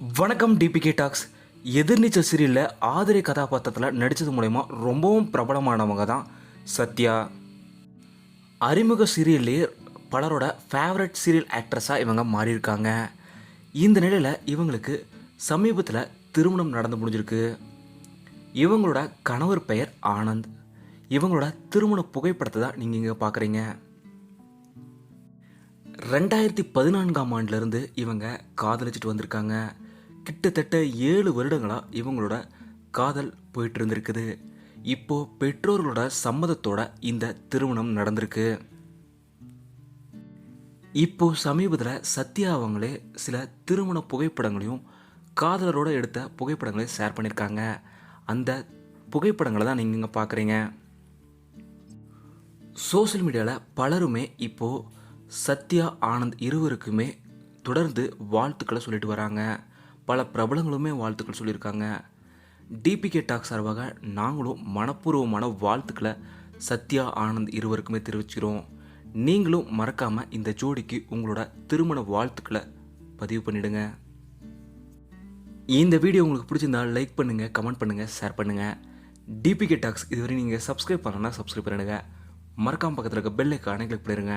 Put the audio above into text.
வணக்கம் DPK tax. எதிர்நீச்சல் சீரியலில் ஆதிரை கதாபாத்திரத்தில் நடித்தது மூலயமா ரொம்பவும் பிரபலமானவங்க தான் சத்யா. அறிமுக சீரியல்லே பலரோட ஃபேவரட் சீரியல் ஆக்ட்ரஸாக இவங்க மாறியிருக்காங்க. இந்த நிலையில் இவங்களுக்கு சமீபத்தில் திருமணம் நடந்து முடிஞ்சிருக்கு. இவங்களோட கணவர் பெயர் ஆனந்த். இவங்களோட திருமண புகைப்படத்தை தான் நீங்கள் இங்கே பார்க்குறீங்க. 2014ஆம் ஆண்டிலிருந்து இவங்க காதலிச்சிட்டு வந்திருக்காங்க. கிட்டத்தட்ட 7 வருடங்களாக இவங்களோட காதல் போயிட்டு இருந்திருக்குது. இப்போது பெற்றோர்களோட சம்மதத்தோட இந்த திருமணம் நடந்திருக்கு. இப்போது சமீபத்தில் சத்யா அவங்களே சில திருமண புகைப்படங்களையும் காதலரோடு எடுத்த புகைப்படங்களையும் ஷேர் பண்ணியிருக்காங்க. அந்த புகைப்படங்களை தான் நீங்கள் இங்கே பார்க்குறீங்க. சோசியல் மீடியாவில் பலருமே இப்போது சத்யா ஆனந்த் இருவருக்குமே தொடர்ந்து வாழ்த்துக்களை சொல்லிட்டு வராங்க. பல பிரபலங்களுமே வாழ்த்துக்கள் சொல்லியிருக்காங்க. டிபிகே டாக் சார்பாக நாங்களும் மனப்பூர்வமான வாழ்த்துக்களை சத்யா ஆனந்த் இருவருக்குமே தெரிவிச்சுக்கிறோம். நீங்களும் மறக்காமல் இந்த ஜோடிக்கு உங்களோட திருமண வாழ்த்துக்களை பதிவு பண்ணிவிடுங்க. இந்த வீடியோ உங்களுக்கு பிடிச்சிருந்தால் லைக் பண்ணுங்கள், கமெண்ட் பண்ணுங்கள், ஷேர் பண்ணுங்கள். டிபிகே டாக்ஸ் இதுவரை நீங்கள் சப்ஸ்கிரைப் பண்ணலன்னா சப்ஸ்கிரைப் பண்ணிடுங்க. மறக்காமல் பக்கத்தில் இருக்க பெல் ஐக்கானை கிளிக் பண்ணிடுங்க.